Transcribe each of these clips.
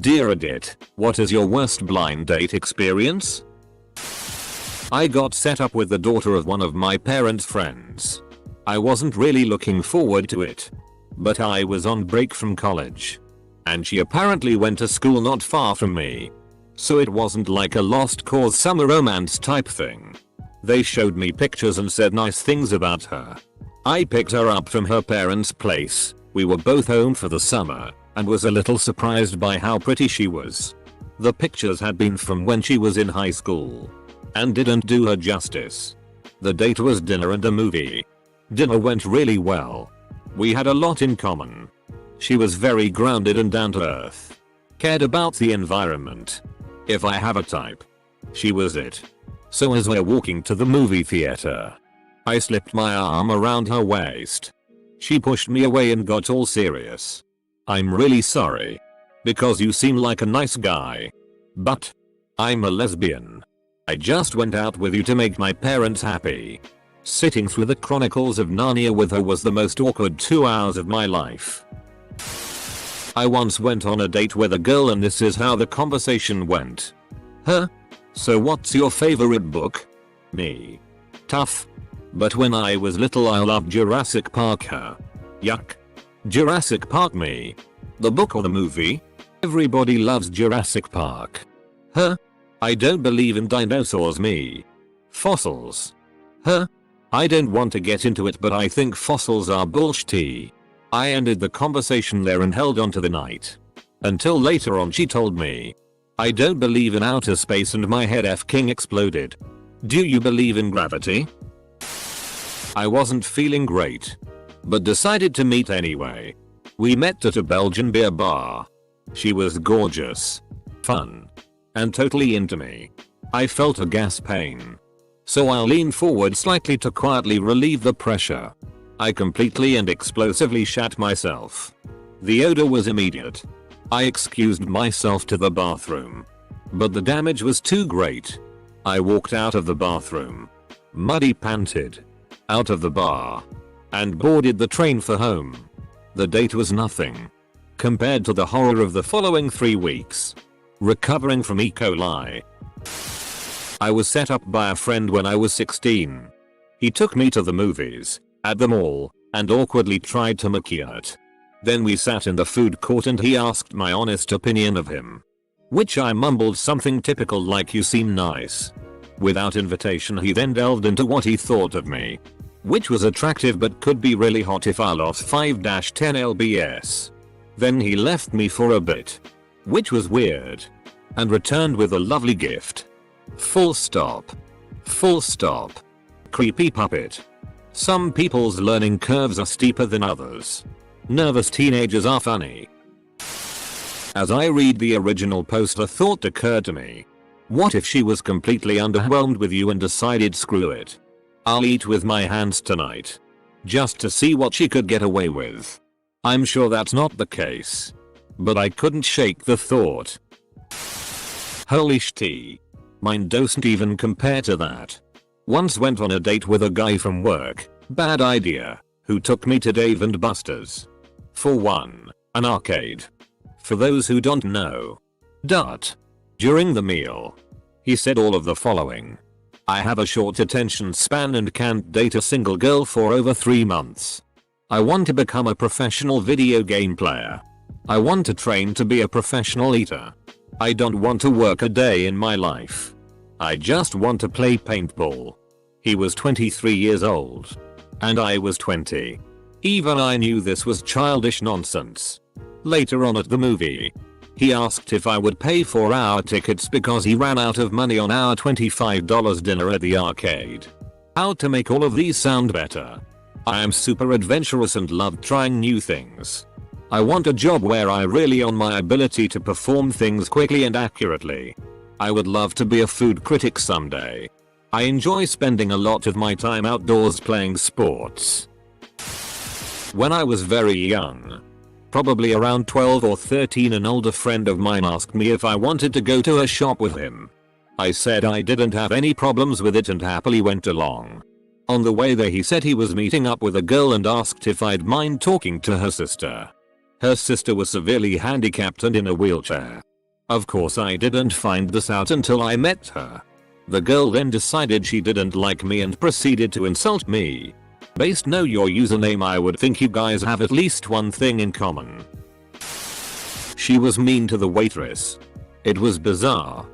Dear Edit, what is your worst blind date experience? I got set up with the daughter of one of my parents' friends. I wasn't really looking forward to it. But I was on break from college. And she apparently went to school not far from me. So it wasn't like a lost cause summer romance type thing. They showed me pictures and said nice things about her. I picked her up from her parents' place. We were both home for the summer and was a little surprised by how pretty she was. The pictures had been from when she was in high school and didn't do her justice. The date was dinner and a movie. Dinner went really well. We had a lot in common. She was very grounded and down to earth. Cared about the environment. If I have a type, she was it. So as we're walking to the movie theater, I slipped my arm around her waist. She pushed me away and got all serious. I'm really sorry. Because you seem like a nice guy. But I'm a lesbian. I just went out with you to make my parents happy. Sitting through the Chronicles of Narnia with her was the most awkward 2 hours of my life. I once went on a date with a girl and this is how the conversation went. Huh? So what's your favorite book? Me. Tough. But when I was little I loved Jurassic Park. Her. Yuck. Jurassic Park. Me. The book or the movie? Everybody loves Jurassic Park. Huh? I don't believe in dinosaurs. Me. Fossils. Huh? I don't want to get into it but I think fossils are bullshit. I ended the conversation there and held on to the night. Until later on she told me, I don't believe in outer space and my head f***ing exploded. Do you believe in gravity? I wasn't feeling great. But decided to meet anyway. We met at a Belgian beer bar. She was gorgeous, fun, and totally into me. I felt a gas pain. So I leaned forward slightly to quietly relieve the pressure. I completely and explosively shat myself. The odor was immediate. I excused myself to the bathroom. But the damage was too great. I walked out of the bathroom, muddy panted, out of the bar, and boarded the train for home. The date was nothing compared to the horror of the following 3 weeks. Recovering from E. coli. I was set up by a friend when I was 16. He took me to the movies, at the mall, and awkwardly tried to maquillate. Then we sat in the food court and he asked my honest opinion of him. Which I mumbled something typical like you seem nice. Without invitation he then delved into what he thought of me. Which was attractive but could be really hot if I lost 5-10 lbs. Then he left me for a bit. Which was weird. And returned with a lovely gift. Full stop. Full stop. Creepy puppet. Some people's learning curves are steeper than others. Nervous teenagers are funny. As I read the original post a thought occurred to me. What if she was completely underwhelmed with you and decided screw it. I'll eat with my hands tonight. Just to see what she could get away with. I'm sure that's not the case. But I couldn't shake the thought. Holy shit. Mine doesn't even compare to that. Once went on a date with a guy from work, bad idea, who took me to Dave & Buster's. For one, an arcade. For those who don't know. During the meal, he said all of the following. I have a short attention span and can't date a single girl for over 3 months. I want to become a professional video game player. I want to train to be a professional eater. I don't want to work a day in my life. I just want to play paintball. He was 23 years old. And I was 20. Even I knew this was childish nonsense. Later on at the movie, he asked if I would pay for our tickets because he ran out of money on our $25 dinner at the arcade. How to make all of these sound better. I am super adventurous and love trying new things. I want a job where I rely on my ability to perform things quickly and accurately. I would love to be a food critic someday. I enjoy spending a lot of my time outdoors playing sports. When I was very young, probably around 12 or 13, an older friend of mine asked me if I wanted to go to a shop with him. I said I didn't have any problems with it and happily went along. On the way there he said he was meeting up with a girl and asked if I'd mind talking to her sister. Her sister was severely handicapped and in a wheelchair. Of course I didn't find this out until I met her. The girl then decided she didn't like me and proceeded to insult me. Based on your username, I would think you guys have at least one thing in common. She was mean to the waitress. It was bizarre.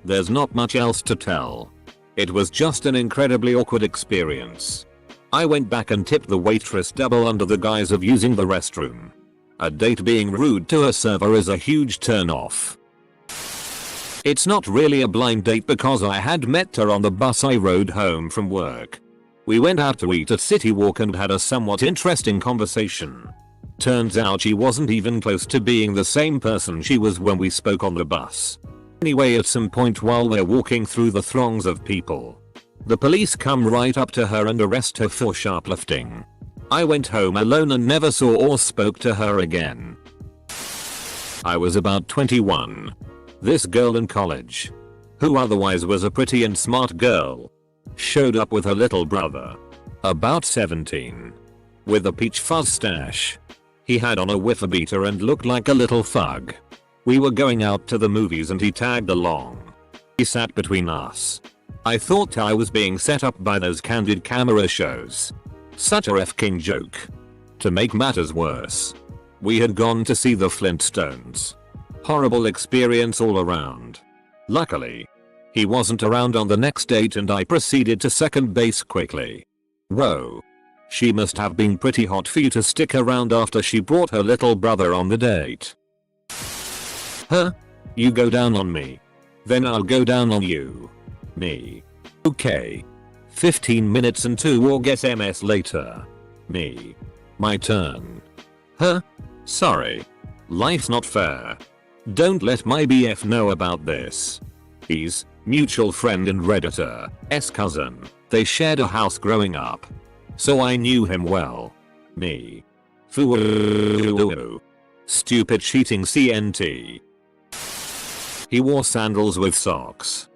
There's not much else to tell. It was just an incredibly awkward experience. I went back and tipped the waitress double under the guise of using the restroom. A date being rude to a server is a huge turn off. It's not really a blind date because I had met her on the bus I rode home from work. We went out to eat at City Walk and had a somewhat interesting conversation. Turns out she wasn't even close to being the same person she was when we spoke on the bus. Anyway, at some point while we're walking through the throngs of people, the police come right up to her and arrest her for shoplifting. I went home alone and never saw or spoke to her again. I was about 21. This girl in college, who otherwise was a pretty and smart girl, showed up with her little brother, about 17, with a peach fuzz stash. He had on a whiffer beater and looked like a little thug. We were going out to the movies and he tagged along. He sat between us. I thought I was being set up by those candid camera shows. Such a f***ing joke. To make matters worse, we had gone to see the Flintstones. Horrible experience all around. Luckily, he wasn't around on the next date and I proceeded to second base quickly. Whoa. She must have been pretty hot for you to stick around after she brought her little brother on the date. Huh? You go down on me. Then I'll go down on you. Me. Okay. 15 minutes and 2 or guess MS later. Me. My turn. Huh? Sorry. Life's not fair. Don't let my BF know about this. He's mutual friend and Redditor's cousin. They shared a house growing up. So I knew him well. Me. Foo. Stupid cheating CNT. He wore sandals with socks.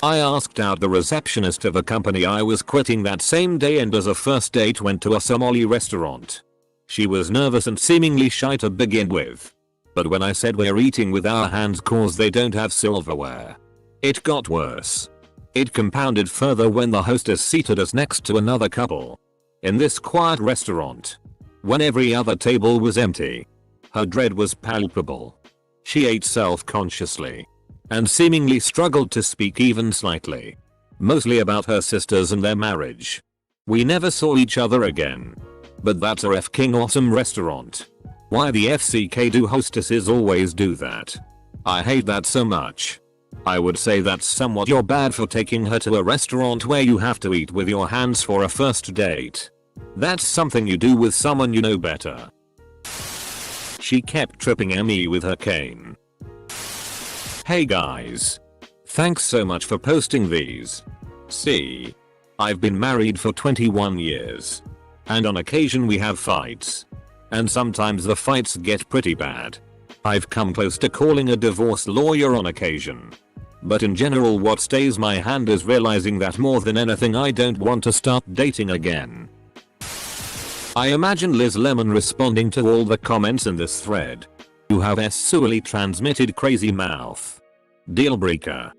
I asked out the receptionist of a company I was quitting that same day and as a first date went to a Somali restaurant. She was nervous and seemingly shy to begin with. But when I said we're eating with our hands cause they don't have silverware, it got worse. It compounded further when the hostess seated us next to another couple. In this quiet restaurant, when every other table was empty, her dread was palpable. She ate self-consciously and seemingly struggled to speak even slightly. Mostly about her sisters and their marriage. We never saw each other again. But that's a f***ing awesome restaurant. Why the FCK do hostesses always do that? I hate that so much. I would say that's somewhat you're bad for taking her to a restaurant where you have to eat with your hands for a first date. That's something you do with someone you know better. She kept tripping me with her cane. Hey guys. Thanks so much for posting these. See? I've been married for 21 years. And on occasion we have fights. And sometimes the fights get pretty bad. I've come close to calling a divorce lawyer on occasion. But in general what stays my hand is realizing that more than anything I don't want to start dating again. I imagine Liz Lemon responding to all the comments in this thread. You have a sexually transmitted crazy mouth. Deal breaker.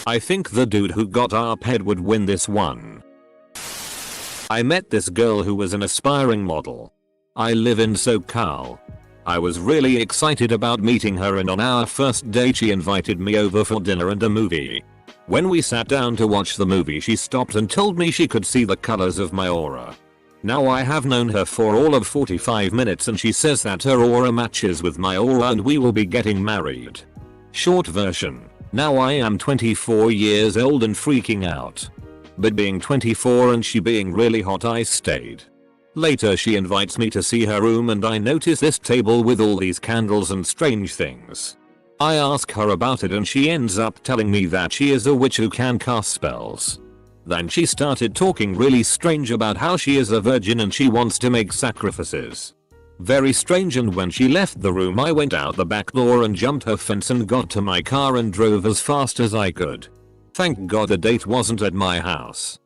I think the dude who got Arphead would win this one. I met this girl who was an aspiring model. I live in SoCal. I was really excited about meeting her and on our first date she invited me over for dinner and a movie. When we sat down to watch the movie she stopped and told me she could see the colors of my aura. Now I have known her for all of 45 minutes and she says that her aura matches with my aura and we will be getting married. Short version. Now I am 24 years old and freaking out. But being 24 and she being really hot I stayed. Later she invites me to see her room and I notice this table with all these candles and strange things. I ask her about it and she ends up telling me that she is a witch who can cast spells. Then she started talking really strange about how she is a virgin and she wants to make sacrifices. Very strange, and when she left the room I went out the back door and jumped her fence and got to my car and drove as fast as I could. Thank God the date wasn't at my house.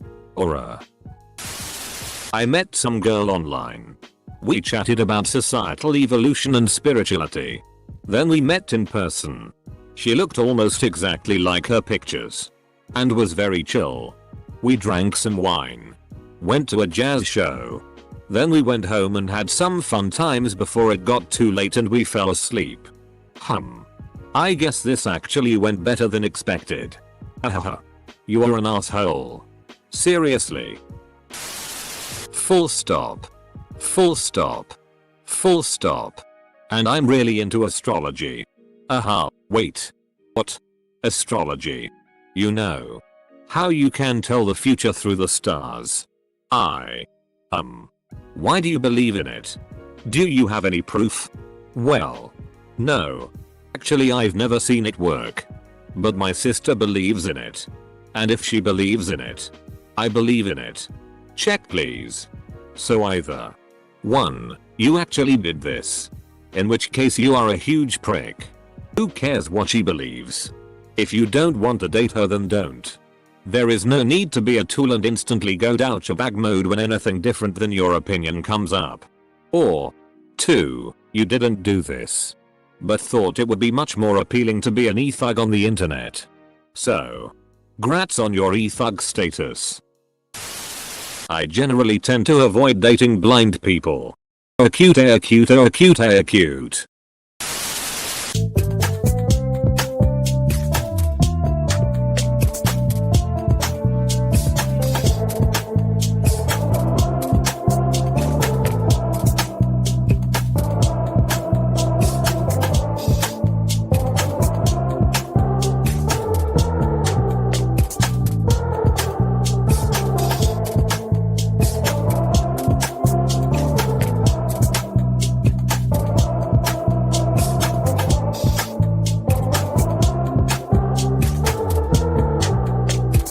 I met some girl online. We chatted about societal evolution and spirituality. Then we met in person. She looked almost exactly like her pictures. And was very chill. We drank some wine. Went to a jazz show. Then we went home and had some fun times before it got too late and we fell asleep. I guess this actually went better than expected. Haha. You are an asshole. Seriously. Full stop. Full stop. Full stop. And I'm really into astrology. Wait. What? Astrology. You know. How you can tell the future through the stars. Why do you believe in it? Do you have any proof? Well. No. Actually, I've never seen it work. But my sister believes in it. And if she believes in it, I believe in it. Check please. So either 1. You actually did this. In which case you are a huge prick. Who cares what she believes? If you don't want to date her, then don't. There is no need to be a tool and instantly go douchebag mode when anything different than your opinion comes up. Or 2. You didn't do this, but thought it would be much more appealing to be an e-thug on the internet. So, grats on your e-thug status. I generally tend to avoid dating blind people. Acute.